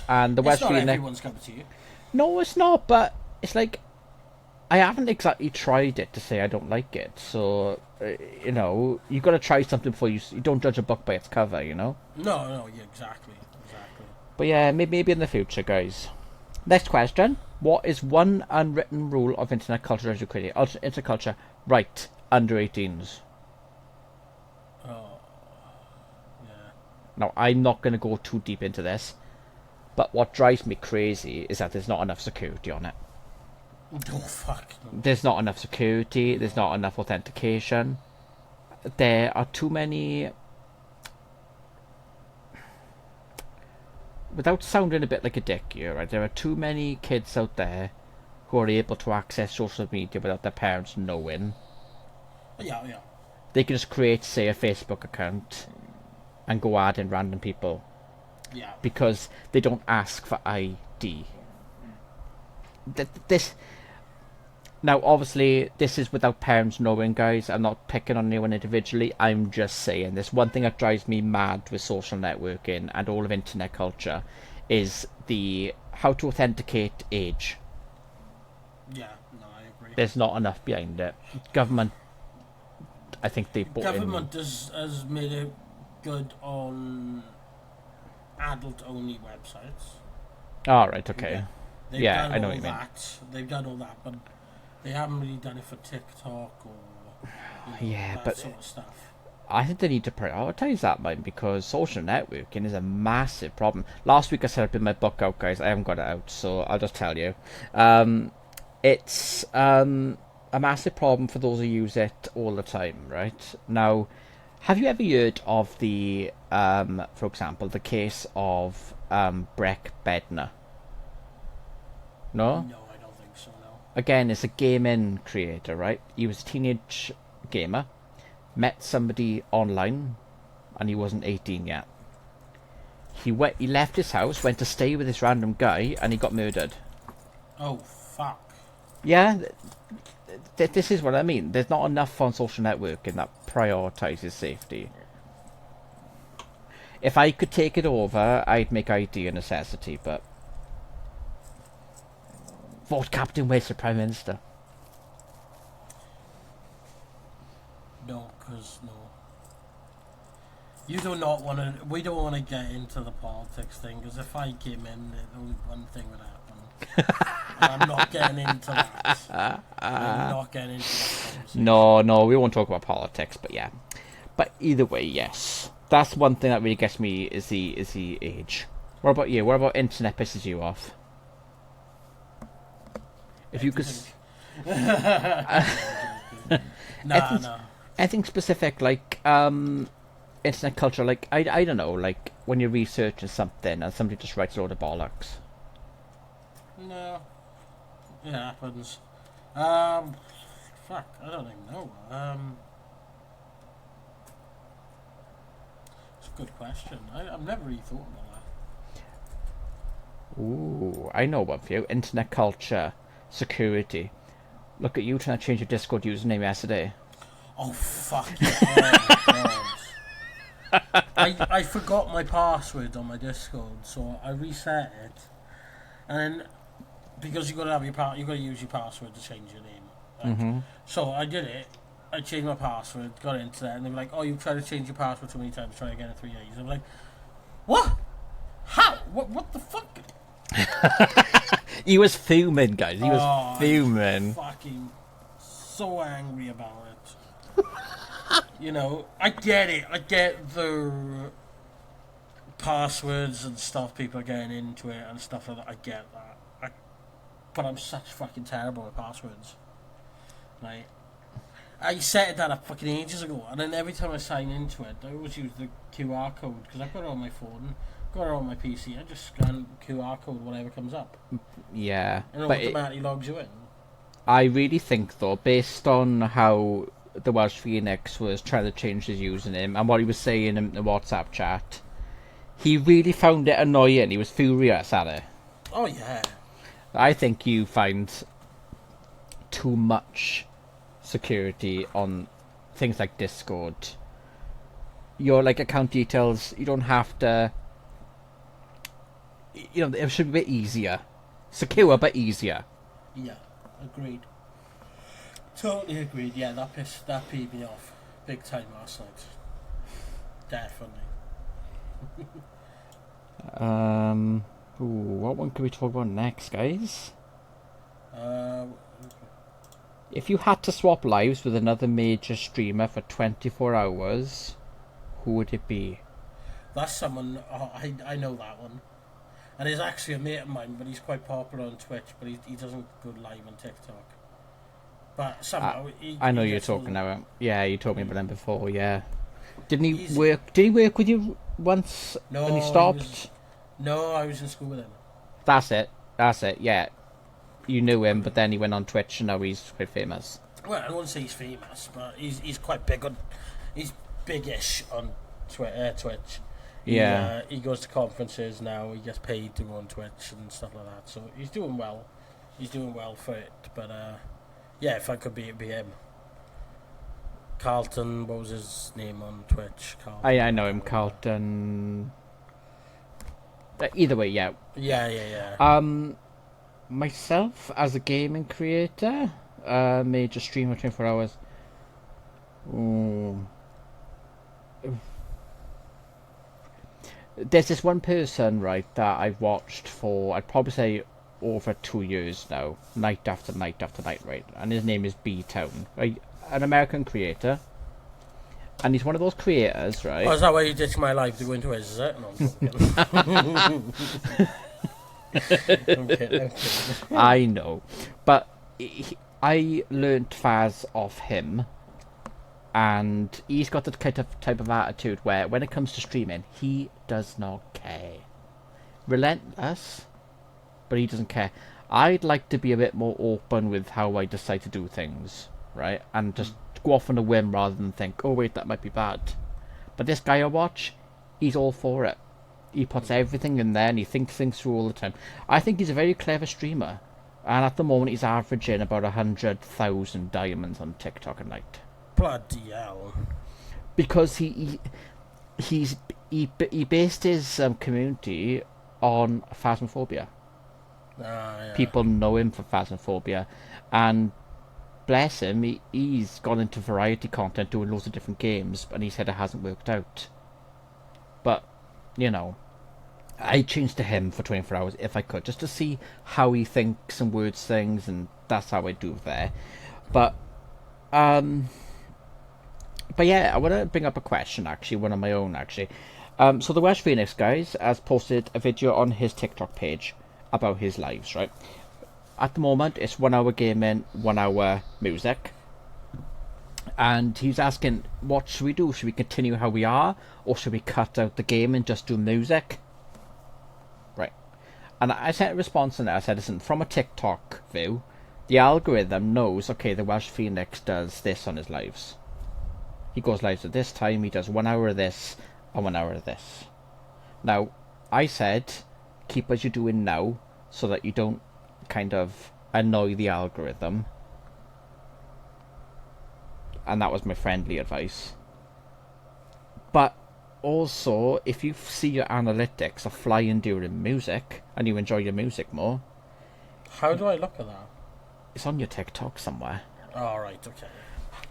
[SPEAKER 2] And the
[SPEAKER 1] It's
[SPEAKER 2] West
[SPEAKER 1] not
[SPEAKER 2] Virginia.
[SPEAKER 1] everyone's cup of tea.
[SPEAKER 2] No, it's not. But it's like I haven't exactly tried it to say I don't like it. So you got to try something before you don't judge a book by its cover.
[SPEAKER 1] No, yeah, exactly.
[SPEAKER 2] But yeah, maybe in the future, guys. Next question. What is one unwritten rule of internet culture as you create it? Internet culture, right, under 18s.
[SPEAKER 1] Oh, yeah.
[SPEAKER 2] Now, I'm not going to go too deep into this, but what drives me crazy is that there's not enough security on it.
[SPEAKER 1] Oh, fuck. No.
[SPEAKER 2] There's not enough security, there's not enough authentication. There are too many... Without sounding a bit like a dick here, right? There are too many kids out there who are able to access social media without their parents knowing.
[SPEAKER 1] Yeah.
[SPEAKER 2] They can just create, say, a Facebook account and go add in random people
[SPEAKER 1] Yeah.
[SPEAKER 2] because they don't ask for ID. This now, obviously, this is without parents knowing, guys. I'm not picking on anyone individually. I'm just saying there's one thing that drives me mad with social networking and all of internet culture is the how to authenticate age.
[SPEAKER 1] Yeah, no, I agree.
[SPEAKER 2] There's not enough behind it. Government, I think they put
[SPEAKER 1] Government has made it good on adult-only websites.
[SPEAKER 2] All right, okay.
[SPEAKER 1] They've
[SPEAKER 2] Yeah,
[SPEAKER 1] done
[SPEAKER 2] I know
[SPEAKER 1] all
[SPEAKER 2] what you mean.
[SPEAKER 1] that. They've done all that, but they haven't really done it for TikTok or
[SPEAKER 2] Yeah,
[SPEAKER 1] that
[SPEAKER 2] but
[SPEAKER 1] sort of stuff.
[SPEAKER 2] I think they need to prioritize that, man, because social networking is a massive problem. Last week I said I'd been my book out, guys. I haven't got it out, so I'll just tell you. It's a massive problem for those who use it all the time, right? Now, have you ever heard of the, for example, the case of Breck Bednar? No?
[SPEAKER 1] No, I don't think so, no.
[SPEAKER 2] Again, it's a gaming creator, right? He was a teenage gamer, met somebody online, and he wasn't 18 yet. He left his house, went to stay with this random guy, and he got murdered.
[SPEAKER 1] Oh, fuck.
[SPEAKER 2] Yeah, this is what I mean. There's not enough on social networking that prioritizes safety. If I could take it over, I'd make ID a necessity, but... Vote Captain Wedge for Prime Minister.
[SPEAKER 1] No, because, no. You do not want to... We don't want to get into the politics thing, because if I came in, only one thing would happen. And I'm not getting into that. I'm not getting into that conversation.
[SPEAKER 2] No, we won't talk about politics, but yeah. But either way, yes. That's one thing that really gets me is the age. What about you? What about internet pisses you off? If you could...
[SPEAKER 1] Nah.
[SPEAKER 2] Anything specific, like, internet culture, like, I don't know, like, when you're researching something and somebody just writes a load of bollocks.
[SPEAKER 1] No. It happens. Fuck, I don't even know. It's a good question. I've never really thought about that.
[SPEAKER 2] Ooh, I know one for you. Internet culture, security. Look at you trying to change your Discord username yesterday.
[SPEAKER 1] Oh, fuck. Oh, God. I forgot my password on my Discord, so I reset it. And then, because you got to use your password to change your name. Right? So I did it. I changed my password, got into that, and they were like, "Oh, you've tried to change your password too many times. Try again in 3 days." I'm like, "What? How? What the fuck?"
[SPEAKER 2] He was fuming, guys. He was
[SPEAKER 1] I'm
[SPEAKER 2] fuming.
[SPEAKER 1] fucking so angry about it. You know, I get it. I get the passwords and stuff, people getting into it and stuff like that. I get that. But I'm such fucking terrible at passwords. Like, I set that up fucking ages ago, and then every time I sign into it, I always use the QR code, because I've got it on my phone, got it on my PC, I just scan QR code, whatever comes up.
[SPEAKER 2] Yeah.
[SPEAKER 1] And it
[SPEAKER 2] but
[SPEAKER 1] automatically logs you in.
[SPEAKER 2] I really think, though, based on how the Welsh Phoenix was trying to change his username and what he was saying in the WhatsApp chat, he really found it annoying. He was furious at it.
[SPEAKER 1] Oh, yeah.
[SPEAKER 2] I think you find too much security on things like Discord. Your account details, you don't have to. It should be a bit easier, secure but easier.
[SPEAKER 1] Yeah, agreed. Totally agreed. Yeah, that peed me off big time last night. Definitely.
[SPEAKER 2] What one can we talk about next, guys? If you had to swap lives with another major streamer for 24 hours, who would it be?
[SPEAKER 1] That's someone, I know that one. And he's actually a mate of mine, but he's quite popular on Twitch, but he doesn't go live on TikTok. But somehow...
[SPEAKER 2] I know you're talking about... Yeah, you told me about him before, yeah. Did he work with you once when he stopped?
[SPEAKER 1] No, I was in school with him.
[SPEAKER 2] That's it, yeah. You knew him, but then he went on Twitch and now he's quite famous.
[SPEAKER 1] Well, I wouldn't say he's famous, but he's quite big on... He's big-ish on Twitch.
[SPEAKER 2] Yeah.
[SPEAKER 1] He goes to conferences now, he gets paid to go on Twitch and stuff like that, so he's doing well. He's doing well for it, but yeah, if I could be, it'd be him. Carlton, what was his name on Twitch? Carlton,
[SPEAKER 2] I know him, Carlton. Either way, yeah.
[SPEAKER 1] Yeah.
[SPEAKER 2] Myself, as a gaming creator, major streamer 24 hours. There's this one person, right, that I've watched for, I'd probably say, over 2 years now, night after night after night, right? And his name is B-Town, right? An American creator. And he's one of those creators, right?
[SPEAKER 1] Oh, is that why you ditched my life to go into his, is it? No, I'm joking. Okay.
[SPEAKER 2] I know. But I learnt Faz off him. And he's got the type of attitude where when it comes to streaming, he does not care. Relentless, but he doesn't care. I'd like to be a bit more open with how I decide to do things, right? And just go off on a whim rather than think, oh wait, that might be bad. But this guy I watch, he's all for it. He puts everything in there and he thinks things through all the time. I think he's a very clever streamer. And at the moment he's averaging about 100,000 diamonds on TikTok a night.
[SPEAKER 1] Bloody hell.
[SPEAKER 2] Because he based his community on Phasmophobia.
[SPEAKER 1] Yeah.
[SPEAKER 2] People know him for Phasmophobia, and bless him, he's gone into variety content doing loads of different games, and he said it hasn't worked out. But, I changed to him for 24 hours if I could, just to see how he thinks and words things, and that's how I do there. But yeah, I want to bring up a question, actually, one of my own, actually. So the Welsh Phoenix, guys, has posted a video on his TikTok page about his lives, right? At the moment, it's 1 hour gaming, 1 hour music. And he's asking, what should we do? Should we continue how we are? Or should we cut out the game and just do music? Right. And I sent a response on that. I said, listen, from a TikTok view, the algorithm knows, okay, the Welsh Phoenix does this on his lives. He goes live at this time, he does 1 hour of this, and 1 hour of this. Now, I said, keep as you're doing now, so that you don't kind of annoy the algorithm. And that was my friendly advice. But also, if you see your analytics are flying during music, and you enjoy your music more...
[SPEAKER 1] How do I look at that?
[SPEAKER 2] It's on your TikTok somewhere.
[SPEAKER 1] Alright, okay.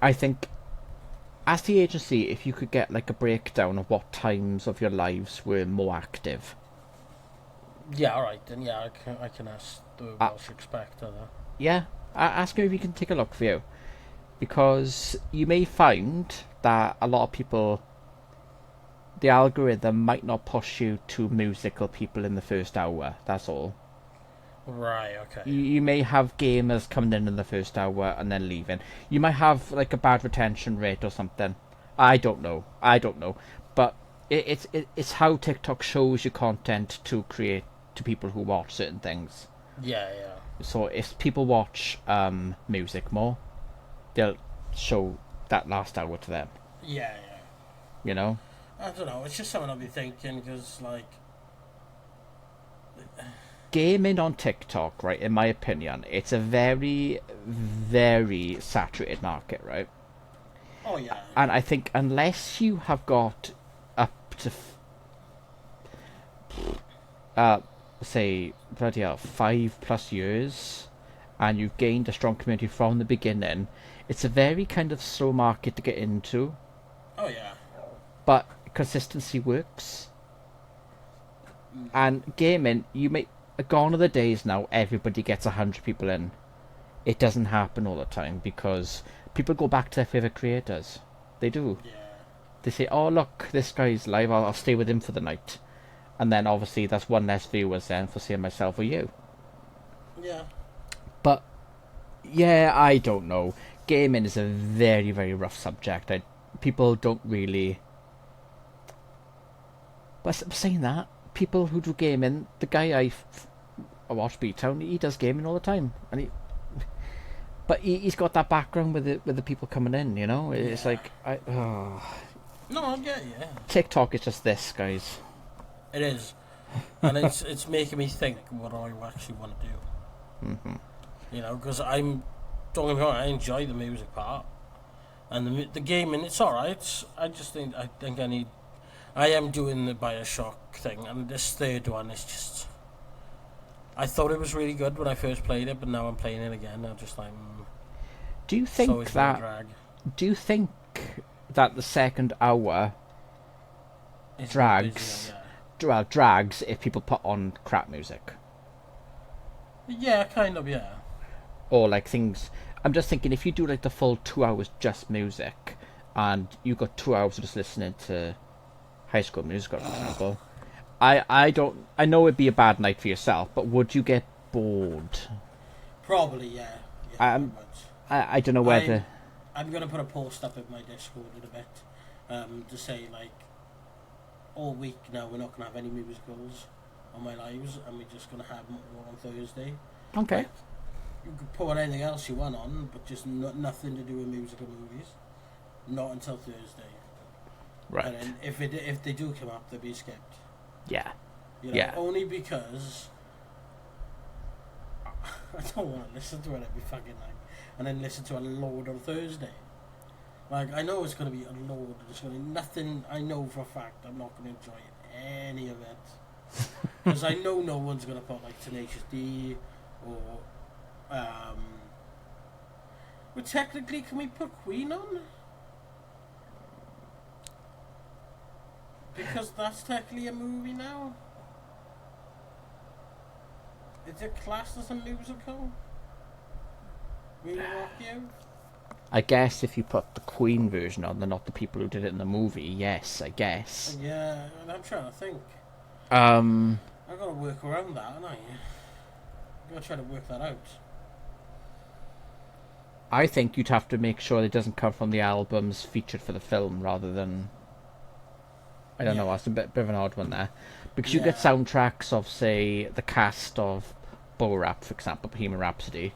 [SPEAKER 2] I think... As the agency, if you could get a breakdown of what times of your lives were more active.
[SPEAKER 1] Yeah, alright, then yeah, I can ask the Welsh Expector that.
[SPEAKER 2] Yeah, ask him if he can take a look for you. Because you may find that a lot of people the algorithm might not push you to musical people in the first hour. That's all.
[SPEAKER 1] Right. Okay.
[SPEAKER 2] You may have gamers coming in the first hour and then leaving. You might have like a bad retention rate or something. I don't know. But it's how TikTok shows you content to create to people who watch certain things.
[SPEAKER 1] Yeah. Yeah.
[SPEAKER 2] So if people watch music more, they'll show that last hour to them.
[SPEAKER 1] Yeah. Yeah.
[SPEAKER 2] You know.
[SPEAKER 1] I don't know. It's just something I'll be thinking because, like,
[SPEAKER 2] Gaming on TikTok, right? In my opinion, it's a very, very saturated market, right?
[SPEAKER 1] oh yeah,
[SPEAKER 2] And I think unless you have got up to, say, bloody hell, 5+ years, and you've gained a strong community from the beginning, it's a very kind of slow market to get into.
[SPEAKER 1] oh yeah,
[SPEAKER 2] But consistency works. And gaming, gone are the days now everybody gets 100 people in. It doesn't happen all the time because people go back to their favourite creators. They do.
[SPEAKER 1] yeah,
[SPEAKER 2] They say, oh look, this guy's live, I'll stay with him for the night. And then obviously that's one less viewers then for say myself or you.
[SPEAKER 1] yeah.
[SPEAKER 2] But yeah, I don't know. Gaming is a very, very rough subject. People don't really... But saying that, people who do gaming, the guy I watch B-Town, he does gaming all the time. But he's got that background with the people coming in, you know? It's
[SPEAKER 1] Yeah.
[SPEAKER 2] like...
[SPEAKER 1] No, I get you. Yeah.
[SPEAKER 2] TikTok is just this, guys.
[SPEAKER 1] It is, and it's making me think what I actually want to do.
[SPEAKER 2] Mm-hmm.
[SPEAKER 1] You know, because don't get me wrong, I enjoy the music part, and the gaming. It's alright. I think I am doing the Bioshock thing, and this third one is just. I thought it was really good when I first played it, but now I'm playing it again. I'm just like.
[SPEAKER 2] Do you
[SPEAKER 1] it's
[SPEAKER 2] think
[SPEAKER 1] always been a
[SPEAKER 2] that?
[SPEAKER 1] drag.
[SPEAKER 2] Do you think that the second hour
[SPEAKER 1] It's
[SPEAKER 2] drags?
[SPEAKER 1] busy,
[SPEAKER 2] Drags if people put on crap music
[SPEAKER 1] yeah, kind of, yeah.
[SPEAKER 2] or like things? I'm just thinking if you do like the full 2 hours just music, and you got 2 hours of just listening to High School Musical, for example. I know it'd be a bad night for yourself, but would you get bored?
[SPEAKER 1] Probably, yeah.
[SPEAKER 2] Um,
[SPEAKER 1] very much.
[SPEAKER 2] I don't know whether.
[SPEAKER 1] I'm gonna put a post up in my Discord in a bit, to say like, all week now we're not gonna have any musicals on my lives, and we're just gonna have them all on Thursday.
[SPEAKER 2] Okay.
[SPEAKER 1] Like, you could put anything else you want on, but just nothing to do with musical movies. Not until Thursday.
[SPEAKER 2] Right.
[SPEAKER 1] And then if they do come up, they'll be skipped.
[SPEAKER 2] Yeah.
[SPEAKER 1] You know,
[SPEAKER 2] Yeah.
[SPEAKER 1] Only because I don't want to listen to it every fucking night, and then listen to a load on Thursday. Like, I know it's going to be a load. There's going to be nothing. I know for a fact I'm not going to enjoy any of it. Because I know no one's going to put, like, Tenacious D or... Well, technically, can we put Queen on? Because that's technically a movie now. Is it classed as a musical? Will you rock you?
[SPEAKER 2] I guess if you put the Queen version on, they're not the people who did it in the movie. Yes, I guess.
[SPEAKER 1] Yeah, I'm trying to think.
[SPEAKER 2] Um,
[SPEAKER 1] I've got to work around that, haven't I? I've got to try to work that out.
[SPEAKER 2] I think you'd have to make sure it doesn't come from the albums featured for the film, rather than. I don't know. That's a bit of an odd one there, because you get soundtracks of, say, the cast of Bo-Rap, for example, Bohemian Rhapsody,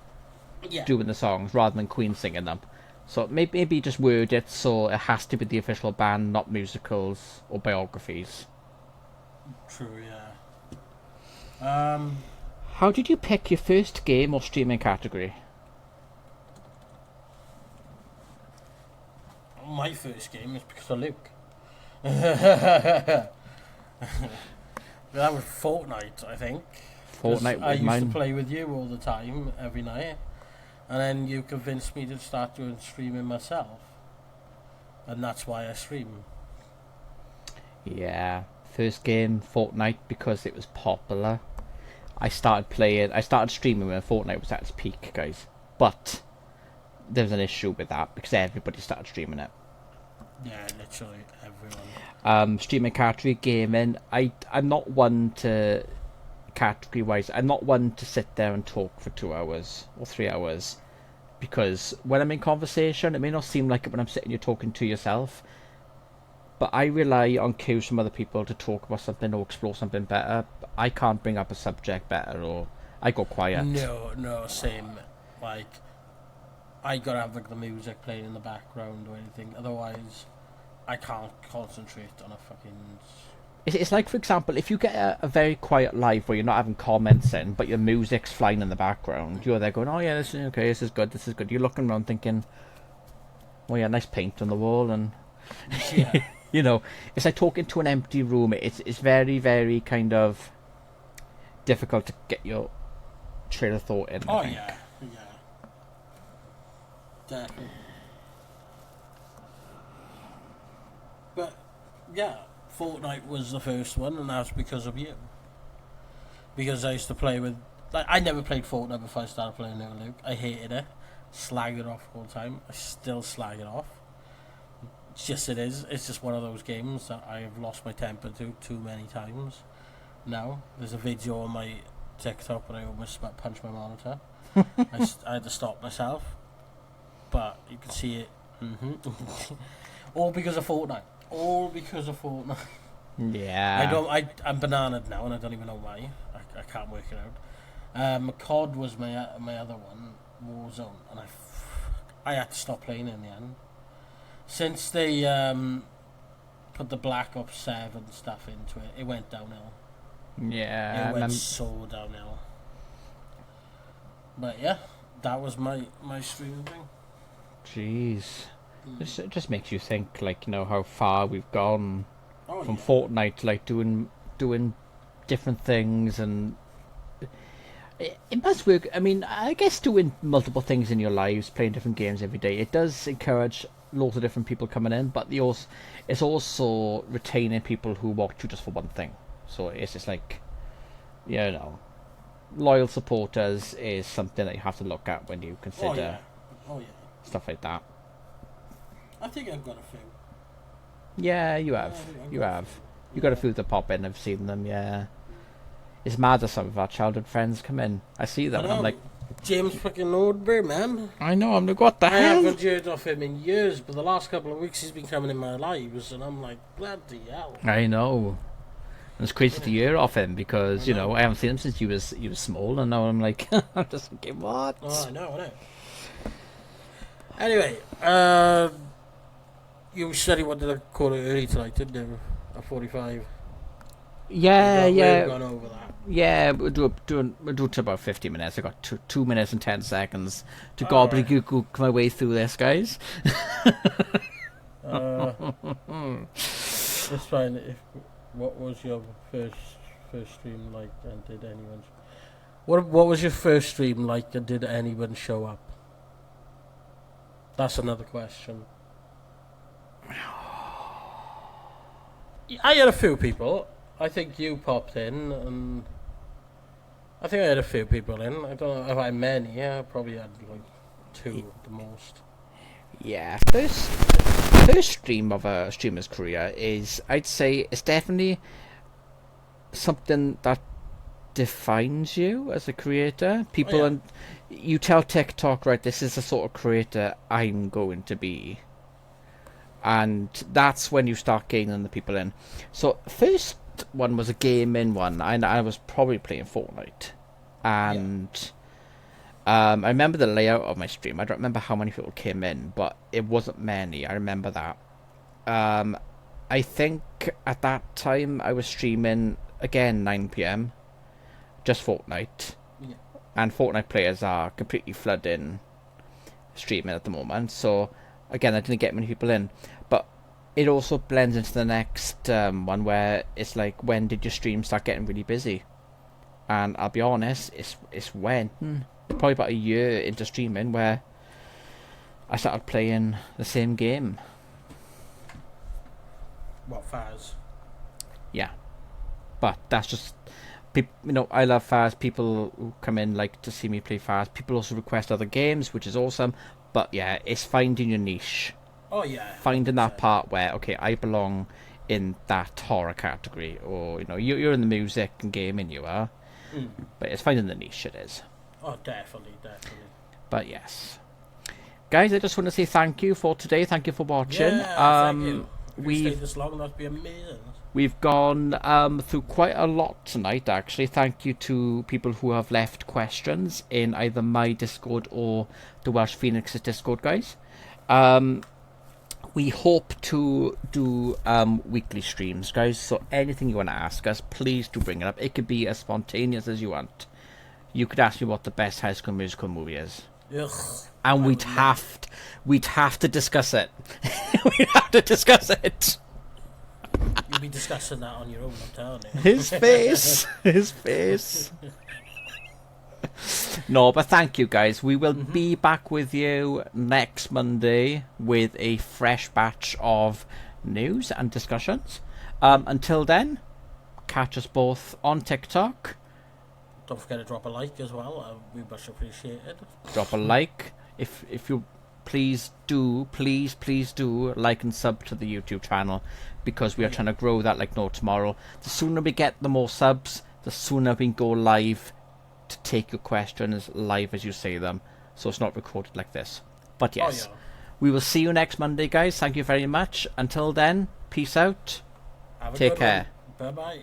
[SPEAKER 2] doing the songs rather than Queen singing them. So maybe just word it so it has to be the official band, not musicals or biographies.
[SPEAKER 1] True, yeah.
[SPEAKER 2] How did you pick your first game or streaming category?
[SPEAKER 1] My first game is because of Luke. That was Fortnite, I think.
[SPEAKER 2] Fortnite was
[SPEAKER 1] I used
[SPEAKER 2] mine.
[SPEAKER 1] to play with you all the time, every night. And then you convinced me to start doing streaming myself. And that's why I stream.
[SPEAKER 2] Yeah, first game Fortnite because it was popular. I started streaming when Fortnite was at its peak, guys. But there was an issue with that because everybody started streaming it.
[SPEAKER 1] Yeah, literally everyone.
[SPEAKER 2] Streaming category, gaming. I'm not one to category wise. I'm not one to sit there and talk for 2 hours or 3 hours, because when I'm in conversation, it may not seem like it when I'm sitting here talking to yourself, but I rely on cues from other people to talk about something or explore something better. I can't bring up a subject better, or I go quiet.
[SPEAKER 1] No, same. Like, I gotta have like the music playing in the background or anything. Otherwise, I can't concentrate on a fucking.
[SPEAKER 2] It's like, for example, if you get a very quiet live where you're not having comments in, but your music's flying in the background, you're there going, oh yeah, this is okay, this is good, this is good. You're looking around thinking, oh yeah, nice paint on the wall, and
[SPEAKER 1] Yeah.
[SPEAKER 2] you know, it's like talking to an empty room. It's very, very kind of difficult to get your trail of thought in. I
[SPEAKER 1] Oh
[SPEAKER 2] think.
[SPEAKER 1] yeah. Definitely. But yeah, Fortnite was the first one, and that's because of you. Because I used to play with. Like, I never played Fortnite before I started playing Little Luke. I hated it. Slagged it off all the time. I still slag it off. It's just it is. It's just one of those games that I have lost my temper to too many times. Now there's a video on my TikTok where I almost punched my monitor. I had to stop myself, but you can see it. All because of Fortnite. All because of Fortnite.
[SPEAKER 2] Yeah.
[SPEAKER 1] I'm bananaed now, and I don't even know why. I can't work it out. COD was my other one, Warzone, and I had to stop playing in the end. Since they put the Black Ops 7 stuff into it, it went downhill.
[SPEAKER 2] Yeah.
[SPEAKER 1] It went so downhill. But yeah, that was my streaming thing.
[SPEAKER 2] Jeez. It just makes you think, like, you know, how far we've gone from
[SPEAKER 1] Yeah.
[SPEAKER 2] Fortnite to, like, doing different things, and it must work. I mean, I guess doing multiple things in your lives, playing different games every day, it does encourage lots of different people coming in, but it's also retaining people who watch you just for one thing. So it's just like, you know, loyal supporters is something that you have to look at when you consider
[SPEAKER 1] Oh yeah.
[SPEAKER 2] stuff like that.
[SPEAKER 1] I think I've got a few.
[SPEAKER 2] Yeah, you have. You have. You got a few to pop in. I've seen them. Yeah. It's mad that some of our childhood friends come in. I see them, and I'm like,
[SPEAKER 1] James fucking Nordberg, man.
[SPEAKER 2] I know. I'm like, what the
[SPEAKER 1] I
[SPEAKER 2] hell?
[SPEAKER 1] haven't heard of him in years, but the last couple of weeks he's been coming in my lives, and I'm like, bloody hell.
[SPEAKER 2] I know. And it's crazy to hear off him because you know I haven't seen him since he was small, and now I'm like, I'm just thinking, what?
[SPEAKER 1] Oh, I know. Anyway, you said you wanted to call it early tonight, didn't you? At 45.
[SPEAKER 2] Yeah,
[SPEAKER 1] We've gone over that.
[SPEAKER 2] Yeah, we'll do it to about 50 minutes. I got 2 minutes and 10 seconds to
[SPEAKER 1] All right.
[SPEAKER 2] gobbledygook my way through this, guys.
[SPEAKER 1] That's fine. What was your first stream like, and did anyone? What was your first stream like, and did anyone show up? That's another question. I had a few people. I think you popped in, and I think I had a few people in. I don't know if I had many. Yeah, I probably had like 2 at the most.
[SPEAKER 2] Yeah, first stream of a streamer's career is, I'd say, it's definitely something that defines you as a creator. People,
[SPEAKER 1] yeah.
[SPEAKER 2] and you tell TikTok, right, this is the sort of creator I'm going to be. And that's when you start gaining the people in. So first one was a gaming one, and I was probably playing Fortnite. And I remember the layout of my stream. I don't remember how many people came in, but it wasn't many. I remember that. I think at that time I was streaming, again, 9 PM. Just Fortnite.
[SPEAKER 1] Yeah.
[SPEAKER 2] And Fortnite players are completely flooding streaming at the moment. So, again, I didn't get many people in. But it also blends into the next one where it's like, when did your stream start getting really busy? And I'll be honest, it's when, probably about a year into streaming, where I started playing the same game.
[SPEAKER 1] What, Faz?
[SPEAKER 2] Yeah. But that's just, you know, I love Faz. People who come in like to see me play Faz. People also request other games, which is awesome. But yeah, it's finding your niche.
[SPEAKER 1] Oh yeah.
[SPEAKER 2] Finding that
[SPEAKER 1] 100%.
[SPEAKER 2] part where, okay, I belong in that horror category, or you're in the music and gaming, you are, but it's finding the niche it is.
[SPEAKER 1] Oh, definitely.
[SPEAKER 2] But yes, guys, I just want to say thank you for today. Thank you for watching.
[SPEAKER 1] Yeah, thank you. If you stayed this long, that'd be amazing.
[SPEAKER 2] We've gone through quite a lot tonight, actually. Thank you to people who have left questions in either my Discord or the Welsh Phoenix's Discord, guys. We hope to do weekly streams, guys. So anything you want to ask us, please do bring it up. It could be as spontaneous as you want. You could ask me what the best High School Musical movie is.
[SPEAKER 1] Ugh,
[SPEAKER 2] and we'd have to discuss it. We'd have to discuss it.
[SPEAKER 1] You'll be discussing that on your own, I'm telling you.
[SPEAKER 2] His face. No, but thank you, guys. We will be back with you next Monday with a fresh batch of news and discussions. Until then, catch us both on TikTok.
[SPEAKER 1] Don't forget to drop a like as well. We much appreciate it.
[SPEAKER 2] Drop a like. If you please do like and sub to the YouTube channel, because we are trying to grow that like no tomorrow. The sooner we get the more subs, the sooner we can go live to take your questions live as you say them, so it's not recorded like this. But yes, we will see you next Monday, guys. Thank you very much. Until then, peace out.
[SPEAKER 1] Have a
[SPEAKER 2] Take
[SPEAKER 1] good
[SPEAKER 2] care.
[SPEAKER 1] Bye bye.